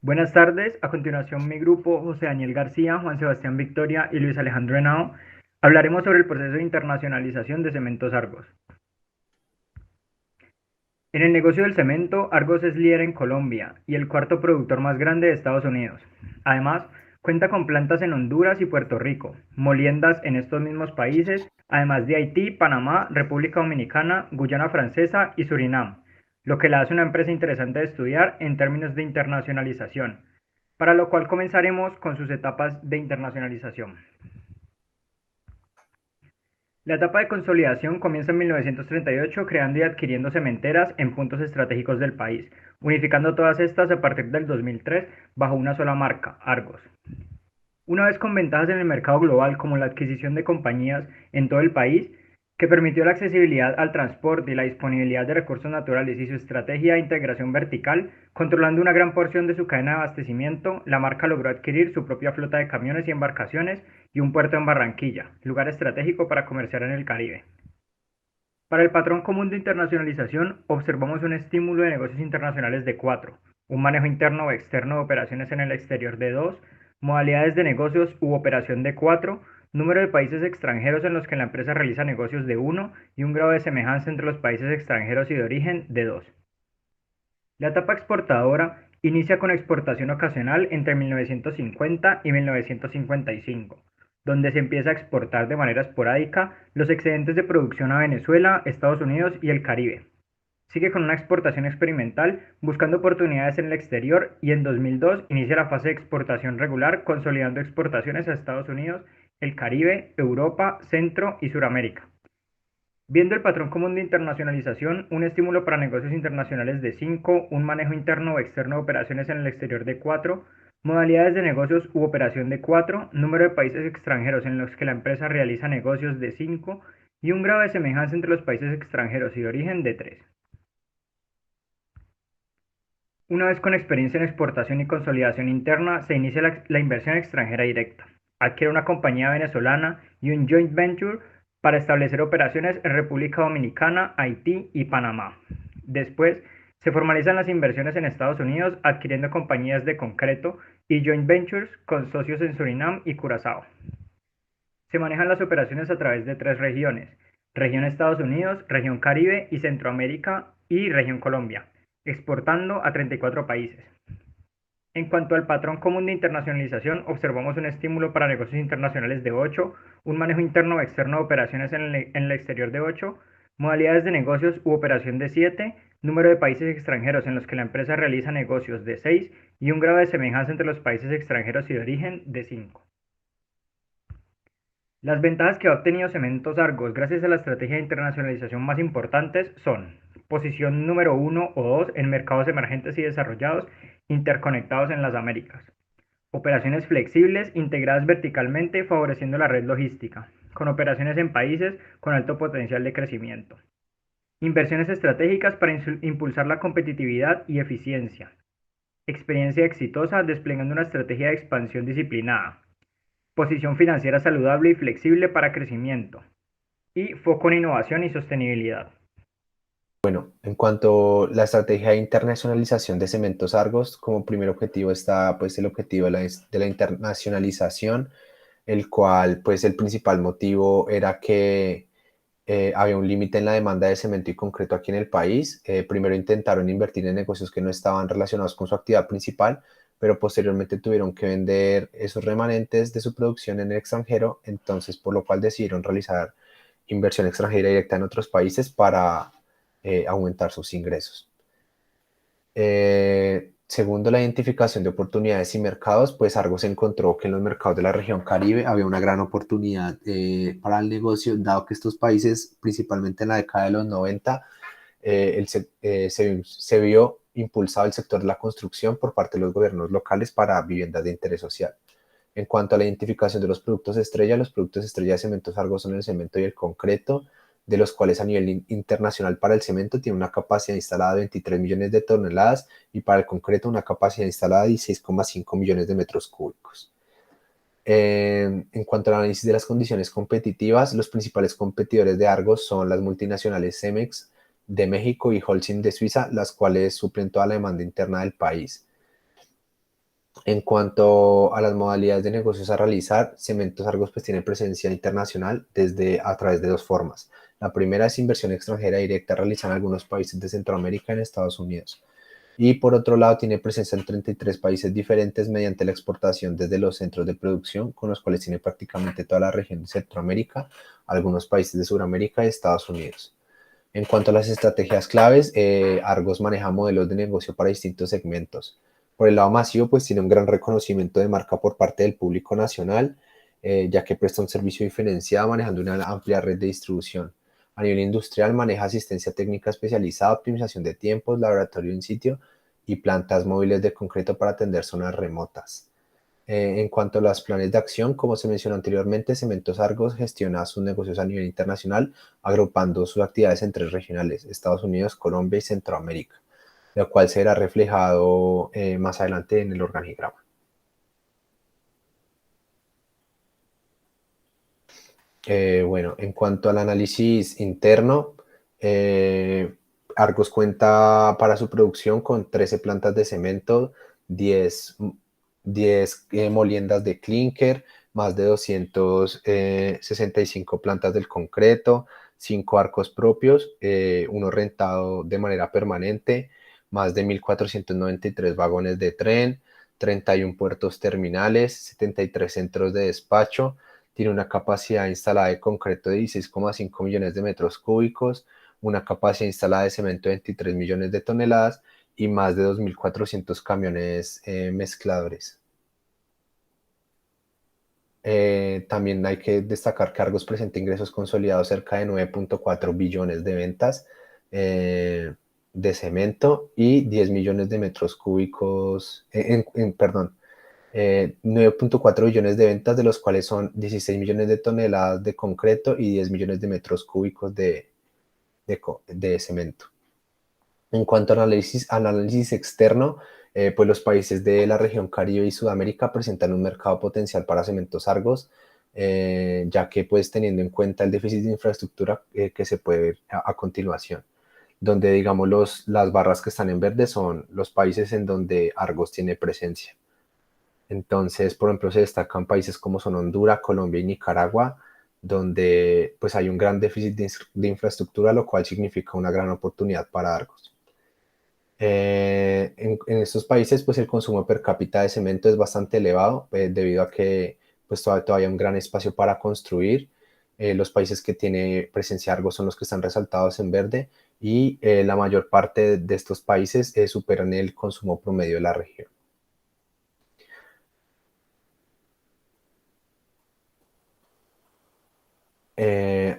Buenas tardes, a continuación mi grupo José Daniel García, Juan Sebastián Victoria y Luis Alejandro Henao hablaremos sobre el proceso de internacionalización de Cementos Argos. En el negocio del cemento, Argos es líder en Colombia y el cuarto productor más grande de Estados Unidos. Además, cuenta con plantas en Honduras y Puerto Rico, moliendas en estos mismos países, además de Haití, Panamá, República Dominicana, Guyana Francesa y Surinam, lo que la hace una empresa interesante de estudiar en términos de internacionalización, para lo cual comenzaremos con sus etapas de internacionalización. La etapa de consolidación comienza en 1938 creando y adquiriendo cementeras en puntos estratégicos del país, unificando todas estas a partir del 2003 bajo una sola marca, Argos. Una vez con ventajas en el mercado global como la adquisición de compañías en todo el país, que permitió la accesibilidad al transporte y la disponibilidad de recursos naturales y su estrategia de integración vertical, controlando una gran porción de su cadena de abastecimiento, la marca logró adquirir su propia flota de camiones y embarcaciones y un puerto en Barranquilla, lugar estratégico para comerciar en el Caribe. Para el patrón común de internacionalización, observamos un estímulo de negocios internacionales de 4, un manejo interno o externo de operaciones en el exterior de 2, modalidades de negocios u operación de 4, número de países extranjeros en los que la empresa realiza negocios de 1 y un grado de semejanza entre los países extranjeros y de origen de 2. La etapa exportadora inicia con exportación ocasional entre 1950 y 1955, donde se empieza a exportar de manera esporádica los excedentes de producción a Venezuela, Estados Unidos y el Caribe. Sigue con una exportación experimental, buscando oportunidades en el exterior, y en 2002 inicia la fase de exportación regular, consolidando exportaciones a Estados Unidos, el Caribe, Europa, Centro y Suramérica. Viendo el patrón común de internacionalización, un estímulo para negocios internacionales de 5, un manejo interno o externo de operaciones en el exterior de 4, modalidades de negocios u operación de 4, número de países extranjeros en los que la empresa realiza negocios de 5 y un grado de semejanza entre los países extranjeros y de origen de 3. Una vez con experiencia en exportación y consolidación interna, se inicia la inversión extranjera directa. Adquiere una compañía venezolana y un joint venture para establecer operaciones en República Dominicana, Haití y Panamá. Después, se formalizan las inversiones en Estados Unidos, adquiriendo compañías de concreto y joint ventures con socios en Surinam y Curazao. Se manejan las operaciones a través de 3 regiones: región Estados Unidos, región Caribe y Centroamérica y región Colombia, exportando a 34 países. En cuanto al patrón común de internacionalización, observamos un estímulo para negocios internacionales de 8, un manejo interno o externo de operaciones en el exterior de 8, modalidades de negocios u operación de 7, número de países extranjeros en los que la empresa realiza negocios de 6 y un grado de semejanza entre los países extranjeros y de origen de 5. Las ventajas que ha obtenido Cementos Argos gracias a la estrategia de internacionalización más importantes son: posición número 1 o 2 en mercados emergentes y desarrollados interconectados en las Américas; operaciones flexibles integradas verticalmente favoreciendo la red logística, con operaciones en países con alto potencial de crecimiento; inversiones estratégicas para impulsar la competitividad y eficiencia; experiencia exitosa desplegando una estrategia de expansión disciplinada; posición financiera saludable y flexible para crecimiento; y foco en innovación y sostenibilidad. Bueno, en cuanto a la estrategia de internacionalización de Cementos Argos, como primer objetivo está pues el objetivo de la internacionalización, el cual pues el principal motivo era que había un límite en la demanda de cemento y concreto aquí en el país. Primero intentaron invertir en negocios que no estaban relacionados con su actividad principal, pero posteriormente tuvieron que vender esos remanentes de su producción en el extranjero, entonces por lo cual decidieron realizar inversión extranjera directa en otros países para aumentar sus ingresos. Segundo, la identificación de oportunidades y mercados, pues Argos encontró que en los mercados de la región Caribe había una gran oportunidad para el negocio, dado que estos países, principalmente en la década de los 90, se vio impulsado el sector de la construcción por parte de los gobiernos locales para viviendas de interés social. En cuanto a la identificación de los productos estrella de Cementos Argos son el cemento y el concreto, de los cuales a nivel internacional para el cemento tiene una capacidad instalada de 23 millones de toneladas y para el concreto una capacidad instalada de 16,5 millones de metros cúbicos. En cuanto al análisis de las condiciones competitivas, los principales competidores de Argos son las multinacionales Cemex de México y Holcim de Suiza, las cuales suplen toda la demanda interna del país. En cuanto a las modalidades de negocios a realizar, Cementos Argos pues tiene presencia internacional desde a través de dos formas. La primera es inversión extranjera directa realizada en algunos países de Centroamérica y en Estados Unidos. Y por otro lado, tiene presencia en 33 países diferentes mediante la exportación desde los centros de producción, con los cuales tiene prácticamente toda la región de Centroamérica, algunos países de Sudamérica y Estados Unidos. En cuanto a las estrategias claves, Argos maneja modelos de negocio para distintos segmentos. Por el lado masivo, pues tiene un gran reconocimiento de marca por parte del público nacional, ya que presta un servicio diferenciado manejando una amplia red de distribución. A nivel industrial, maneja asistencia técnica especializada, optimización de tiempos, laboratorio in sitio y plantas móviles de concreto para atender zonas remotas. En cuanto a los planes de acción, como se mencionó anteriormente, Cementos Argos gestiona sus negocios a nivel internacional, agrupando sus actividades en tres regionales: Estados Unidos, Colombia y Centroamérica, lo cual será reflejado más adelante en el organigrama. Bueno, en cuanto al análisis interno, eh, Argos cuenta para su producción con 13 plantas de cemento, 10 moliendas de clínker, más de 265 plantas del concreto, 5 arcos propios, uno rentado de manera permanente, más de 1.493 vagones de tren, 31 puertos terminales, 73 centros de despacho. Tiene una capacidad instalada de concreto de 16,5 millones de metros cúbicos, una capacidad instalada de cemento de 23 millones de toneladas y más de 2.400 camiones mezcladores. También hay que destacar que Argos presenta ingresos consolidados cerca de 9,4 billones de ventas de cemento y 10 millones de metros cúbicos, perdón, 9,4 billones de ventas, de los cuales son 16 millones de toneladas de concreto y 10 millones de metros cúbicos de cemento. En cuanto al análisis externo, pues los países de la región Caribe y Sudamérica presentan un mercado potencial para Cementos Argos, ya que pues teniendo en cuenta el déficit de infraestructura que se puede ver a continuación, donde digamos las barras que están en verde son los países en donde Argos tiene presencia. Entonces, por ejemplo, se destacan países como son Honduras, Colombia y Nicaragua, donde pues hay un gran déficit de infraestructura, lo cual significa una gran oportunidad para Argos. En estos países, pues el consumo per cápita de cemento es bastante elevado, debido a que pues todavía hay un gran espacio para construir. Los países que tiene presencia Argos son los que están resaltados en verde y la mayor parte de estos países superan el consumo promedio de la región.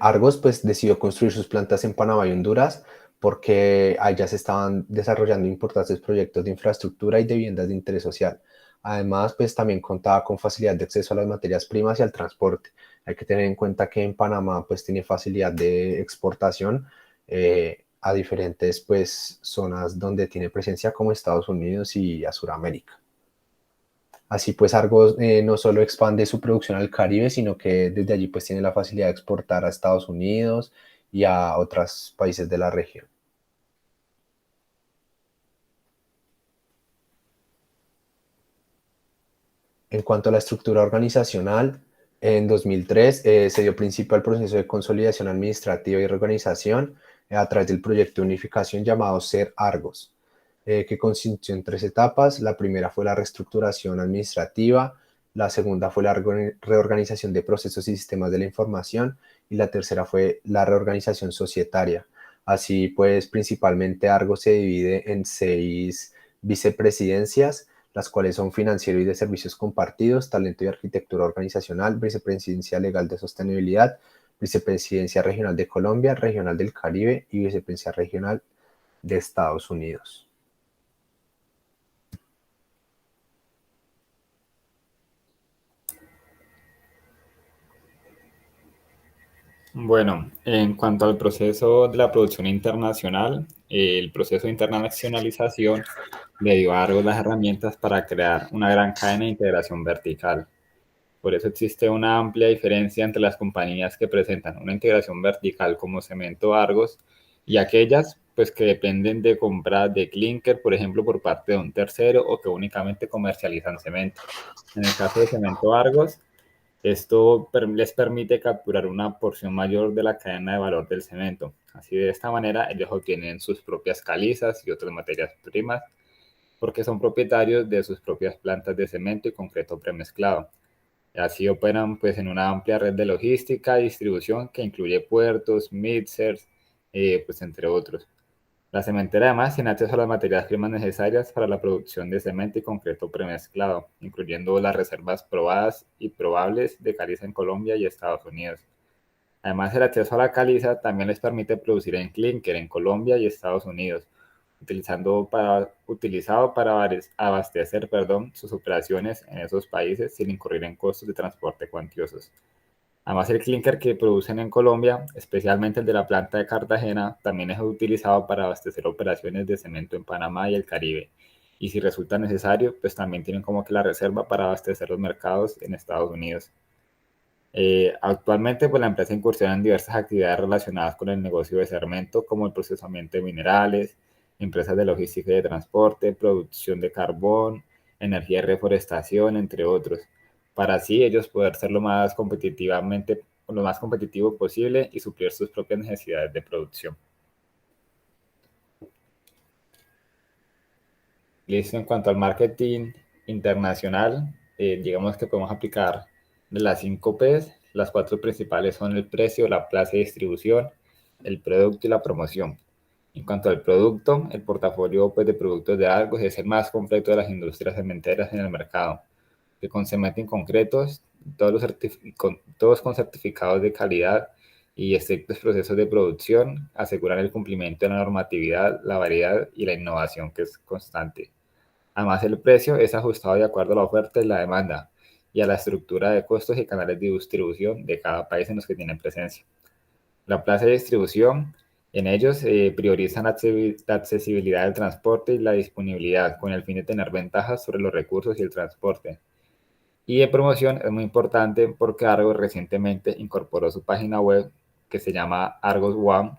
Argos pues decidió construir sus plantas en Panamá y Honduras porque allá se estaban desarrollando importantes proyectos de infraestructura y de viviendas de interés social. Además, pues también contaba con facilidad de acceso a las materias primas y al transporte. Hay que tener en cuenta que en Panamá pues tiene facilidad de exportación a diferentes pues zonas donde tiene presencia, como Estados Unidos y a Sudamérica. Así pues, Argos no solo expande su producción al Caribe, sino que desde allí pues tiene la facilidad de exportar a Estados Unidos y a otros países de la región. En cuanto a la estructura organizacional, en 2003 se dio principio al proceso de consolidación administrativa y reorganización a través del proyecto de unificación llamado Ser Argos, que consistió en tres etapas. La primera fue la reestructuración administrativa, la segunda fue la reorganización de procesos y sistemas de la información y la tercera fue la reorganización societaria. Así pues, principalmente Argos se divide en 6 vicepresidencias, las cuales son financiero y de servicios compartidos, talento y arquitectura organizacional, vicepresidencia legal de sostenibilidad, vicepresidencia regional de Colombia, regional del Caribe y vicepresidencia regional de Estados Unidos. Bueno, en cuanto al proceso de la producción internacional, el proceso de internacionalización le dio a Argos las herramientas para crear una gran cadena de integración vertical. Por eso existe una amplia diferencia entre las compañías que presentan una integración vertical como Cemento Argos y aquellas pues que dependen de compras de clínker, por ejemplo, por parte de un tercero o que únicamente comercializan cemento. En el caso de Cemento Argos, esto les permite capturar una porción mayor de la cadena de valor del cemento. Así de esta manera ellos obtienen sus propias calizas y otras materias primas porque son propietarios de sus propias plantas de cemento y concreto premezclado. Así operan pues en una amplia red de logística y distribución que incluye puertos, mixers, pues entre otros. La cementera además tiene acceso a las materias primas necesarias para la producción de cemento y concreto premezclado, incluyendo las reservas probadas y probables de caliza en Colombia y Estados Unidos. Además, el acceso a la caliza también les permite producir en clínker en Colombia y Estados Unidos, utilizado para abastecer sus operaciones en esos países sin incurrir en costos de transporte cuantiosos. Además, el clínker que producen en Colombia, especialmente el de la planta de Cartagena, también es utilizado para abastecer operaciones de cemento en Panamá y el Caribe. Y si resulta necesario, pues también tienen como que la reserva para abastecer los mercados en Estados Unidos. Actualmente, pues la empresa incursiona en diversas actividades relacionadas con el negocio de cemento, como el procesamiento de minerales, empresas de logística y de transporte, producción de carbón, energía y reforestación, entre otros, para así ellos poder ser lo más competitivo posible y suplir sus propias necesidades de producción. Listo, en cuanto al marketing internacional, digamos que podemos aplicar de las 5 P's. Las 4 principales son el precio, la plaza de distribución, el producto y la promoción. En cuanto al producto, el portafolio pues, de productos de Argos es el más completo de las industrias cementeras en el mercado, que con cemento en concretos, todos con certificados de calidad y estrictos procesos de producción, aseguran el cumplimiento de la normatividad, la variedad y la innovación que es constante. Además, el precio es ajustado de acuerdo a la oferta y la demanda y a la estructura de costos y canales de distribución de cada país en los que tienen presencia. La plaza de distribución, en ellos priorizan la accesibilidad del transporte y la disponibilidad con el fin de tener ventajas sobre los recursos y el transporte. Y de promoción es muy importante porque Argos recientemente incorporó su página web que se llama Argos One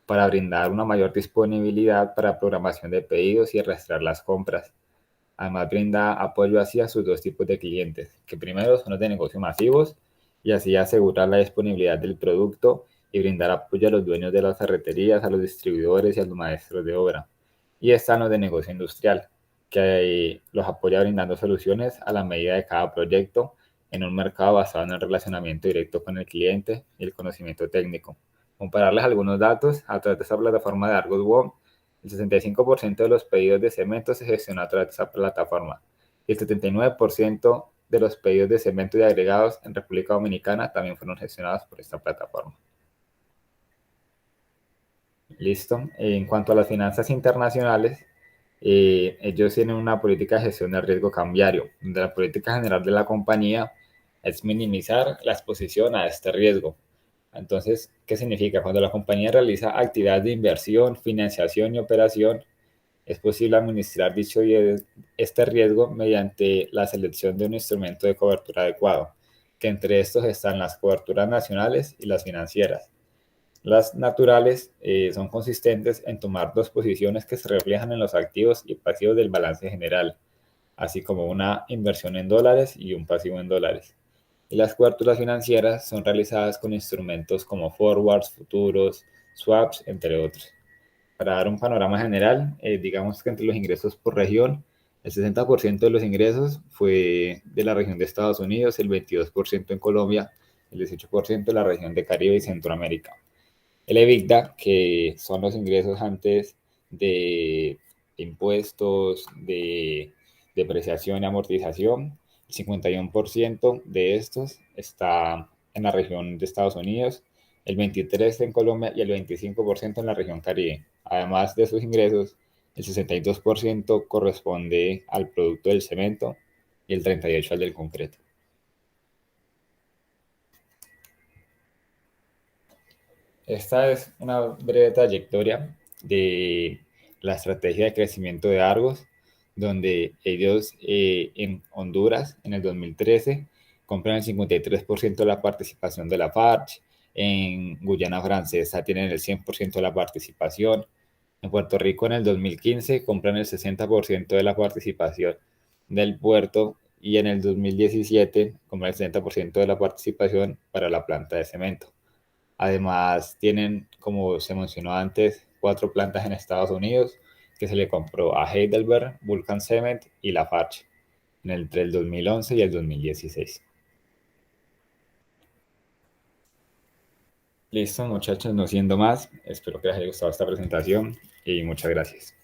para brindar una mayor disponibilidad para programación de pedidos y rastrear las compras. Además, brinda apoyo hacia sus dos tipos de clientes, que primero son los de negocios masivos y así asegurar la disponibilidad del producto y brindar apoyo a los dueños de las ferreterías, a los distribuidores y a los maestros de obra. Y están los de negocio industrial, que los apoya brindando soluciones a la medida de cada proyecto en un mercado basado en el relacionamiento directo con el cliente y el conocimiento técnico. Compararles algunos datos a través de esta plataforma de Argos One. El 65% de los pedidos de cemento se gestiona a través de esa plataforma. Y el 79% de los pedidos de cemento y agregados en República Dominicana también fueron gestionados por esta plataforma. Listo. En cuanto a las finanzas internacionales, ellos tienen una política de gestión de riesgo cambiario, donde la política general de la compañía es minimizar la exposición a este riesgo. Entonces, ¿qué significa? Cuando la compañía realiza actividades de inversión, financiación y operación, es posible administrar este riesgo mediante la selección de un instrumento de cobertura adecuado, que entre estos están las coberturas nacionales y las financieras. Las naturales son consistentes en tomar dos posiciones que se reflejan en los activos y pasivos del balance general, así como una inversión en dólares y un pasivo en dólares. Y las coberturas financieras son realizadas con instrumentos como forwards, futuros, swaps, entre otros. Para dar un panorama general, digamos que entre los ingresos por región, el 60% de los ingresos fue de la región de Estados Unidos, el 22% en Colombia, el 18% de la región de Caribe y Centroamérica. El EBITDA, que son los ingresos antes de impuestos, de depreciación y amortización, el 51% de estos está en la región de Estados Unidos, el 23% en Colombia y el 25% en la región Caribe. Además de sus ingresos, el 62% corresponde al producto del cemento y el 38% al del concreto. Esta es una breve trayectoria de la estrategia de crecimiento de Argos, donde ellos en Honduras, en el 2013, compran el 53% de la participación de la FARC, en Guyana Francesa tienen el 100% de la participación, En Puerto Rico en el 2015 compran el 60% de la participación del puerto y en el 2017 compran el 60% de la participación para la planta de cemento. Además, tienen, como se mencionó antes, 4 plantas en Estados Unidos que se le compró a Heidelberg, Vulcan Cement y Lafarge entre el 2011 y el 2016. Listo, muchachos, no siendo más, espero que les haya gustado esta presentación y muchas gracias.